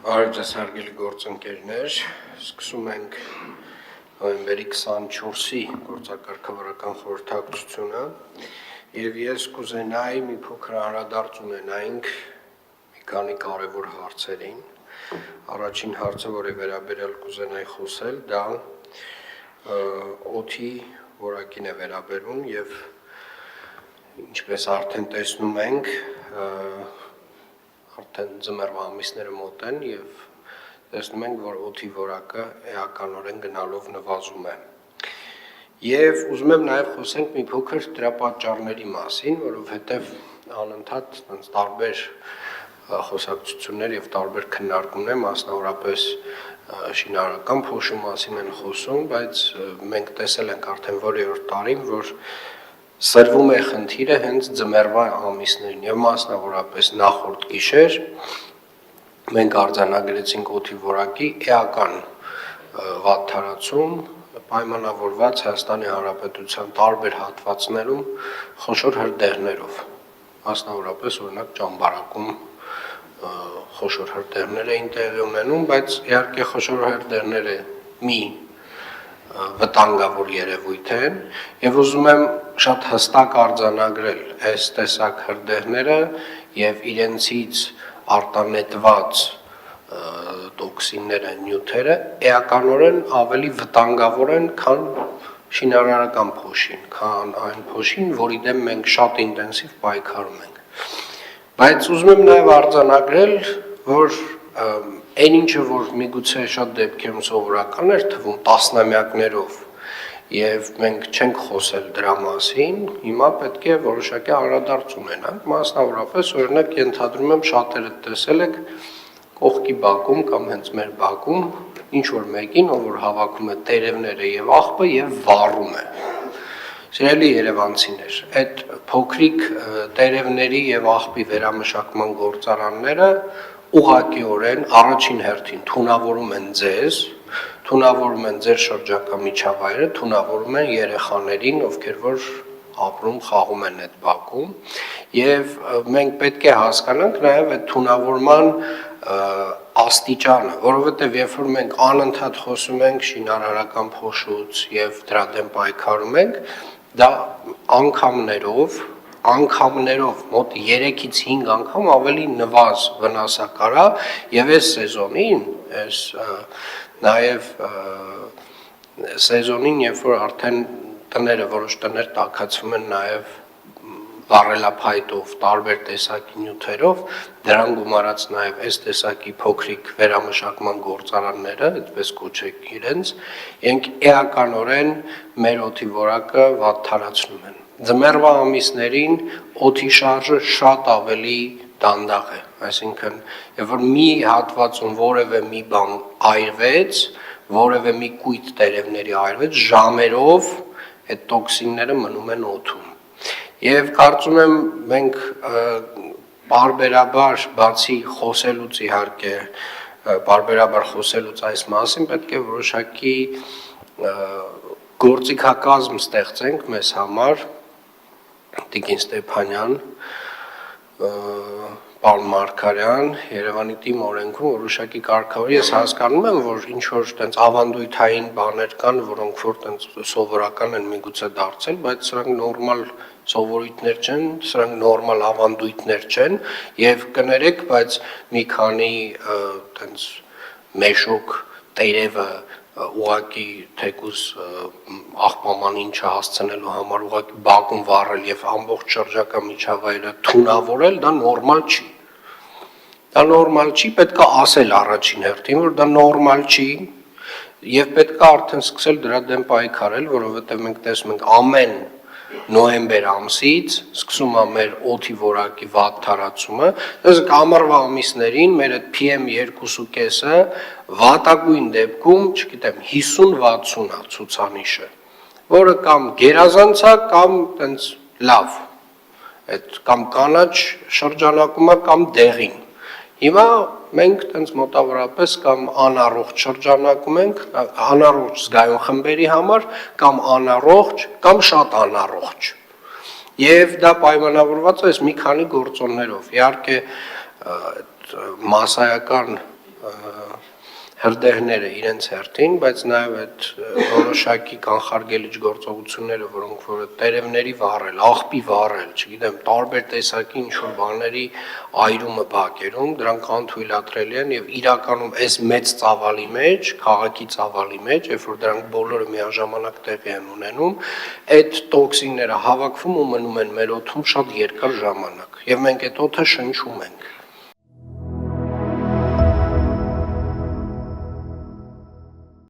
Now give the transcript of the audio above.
Արժես հարգելի գործընկերներ, սկսում ենք նոյեմբերի 24-ի գործակարգավարական խորհրդակցությունը եւ ես կուզենայի մի փոքր անդրադարձ ունենայինք մի քանի կարևոր հարցերին։ Առաջին հարցը, որի վերաբերյալ կուզենայի խոսել, դա օդի որակին է վերաբերում եւ ինչպես արդեն տեսնում ենք, արդեն ձմեռվա ամիսները մոտ են եւ տեսնում ենք, որ օդի որակը էականորեն գնալով նվազում է։ Եվ ուզում եմ նաեւ խոսենք մի փոքր դրա պատճառների մասին, որովհետեւ անընդհատ տարբեր խոսակցություններ եւ տարբեր քննարկումներ, մասնավորապես շինարարական փոշու մասին են խոսում, բայց մենք տեսել ենք արդեն որևէ տարին, որ սրվում է խնդիրը հենց ձմեռվա ամիսներին եւ մասնավորապես նախորդ գիշեր մենք արձանագրեցինք օդի որակի էական վատթարացում պայմանավորված Հայաստանի Հանրապետության տարբեր հատվածներում խոշոր հրդեհներով, մասնավորապես օրինակ Ճամբարակում խոշոր հրդեհներ էին տեղի ունենում, բայց իհարկե խոշոր հրդեհները մի վտանգավոր երևույթ են եւ ուզում եմ շատ հստակ արձանագրել այս տեսակ հրդեհները եւ իրենցից արտանետված տոքսինները, նյութերը էականորեն ավելի վտանգավոր են, քան շինարարական փոշին, քան այն փոշին, որի դեմ մենք շատ ինտենսիվ պայքարում ենք։ Բայց ուզում եմ նաեւ արձանագրել, որ այն ինչը որ միգուցե շատ դեպքերում սովորական էր թվում տասնամյակներով եւ մենք չենք խոսել դրա մասին, հիմա պետք է որոշակի անդրադարձ ունենանք, մասնավորապես օրինակ ենթադրում եմ շատերը տեսել եք կողքի բակում կամ հենց մեր բակում ինչ որ մեկին, ով որ հավաքում է տերևները եւ աղբը եւ վառում է։ Սիրելի երևանցիներ, այդ փոքրիկ տերևների եւ աղբի վերամշակման գործարանները ուղղակիորեն առաջին հերթին թունավորում են ձեզ, թունավորում են ձեր շրջակա միջավայրը, թունավորում են երեխաներին, ովքեր որ ապրում, խաղում են այդ բակում, եւ մենք պետք է հասկանանք նաեւ այդ թունավորման աստիճանը, որովհետեւ երբ որ մենք անընդհատ խոսում ենք շինարարական փոշուց եւ դրա դեմ պայքարում ենք, դա անգամներով մոտ 3-ից 5 անգամ ավելի նվազ վնասակար է եւ այս սեզոնին, նաեւ սեզոնին, երբ որ արդեն որոշ տներ տաքացվում են նաեւ վառելափայտով, տարբեր տեսակի նյութերով, դրան գումարած նաեւ այս տեսակի փոքրիկ վերամշակման գործարանները, այդպես կոչեք իրենց, իրենք էականորեն մեր օդի որակը վատթարացնում են։ Ձմեռվա ամիսներին օդի շարժը շատ ավելի դանդաղ է, այսինքն երբ որ մի հատվածում որևէ մի բան այրվեց, որևէ մի կույտ տերևների այրվեց, ժամերով այդ տոքսինները մնում են օդում։ Եվ կարծում եմ մենք բարբերաբար բացի խոսելուց իհարկե բարբերաբար խոսելուց այս մասին պետք է որոշակի գործիքակազմ ստեղծենք մեզ համար, Տիկին Ստեփանյան, պարոն Մարգարյան, Երևանի թիմ օրենքում որոշակի կարգավորի, ես հասկանում եմ, որ ինչ որ տենց ավանդույթային բաներ կան, որոնք որ տենց սովորական են միգուցե դարձել, բայց սրանք նորմալ սովորույթներ չեն, սրանք նորմալ ավանդույթներ չեն եւ կներեք, բայց մի քանի տենց մեշոկ տերևը ուղակի թեկուզ աղբամանին չհասցնելու համար ուղակի բակում վառել եւ ամբողջ շրջակա միջավայրը թունավորել, դա նորմալ չի։ Դա նորմալ չի, պետք է ասել առաջին հերթին, որ դա նորմալ չի եւ պետք է արդեն սկսել դրա դեմ պայքարել, որովհետեւ մենք տեսնում ենք ամեն նոյեմբեր ամսից սկսում է մեր օդի որակի վատթարացումը, դες ամառվա ամիսներին մեր այդ PM2.5-ը վատագույն դեպքում, չգիտեմ, 50-60 է ցուցանիշը, որը կամ գերազանց է, կամ տենց լավ, այդ կամ կանաչ շրջանակում է, կամ դեղին։ Հիմա մենք տենց մոտավորապես կամ անառողջ շրջանակում ենք, անառողջ զգայուն խմբերի համար, կամ անառողջ, կամ շատ անառողջ։ Եվ դա պայմանավորված է մի քանի գործոններով։ Իհարկե մասսայական հրդեհները իրենց հերթին, բայց նաև այդ որոշակի կանխարգելիչ գործողությունները, որոնք որ տերևների վառել, աղբի վառել, չգիտեմ, տարբեր տեսակի ինչ-որ բաների այրումը բակերում, դրանք անթույլատրելի են եւ իրականում այս մեծ ծավալի մեջ, քաղաքի ծավալի մեջ, երբ որ դրանք բոլորը միաժամանակ տեղի են ունենում, այդ տոքսինները հավաքվում ու մնում են մեր օդում շատ երկար ժամանակ եւ մենք այդ օդը շնչում ենք։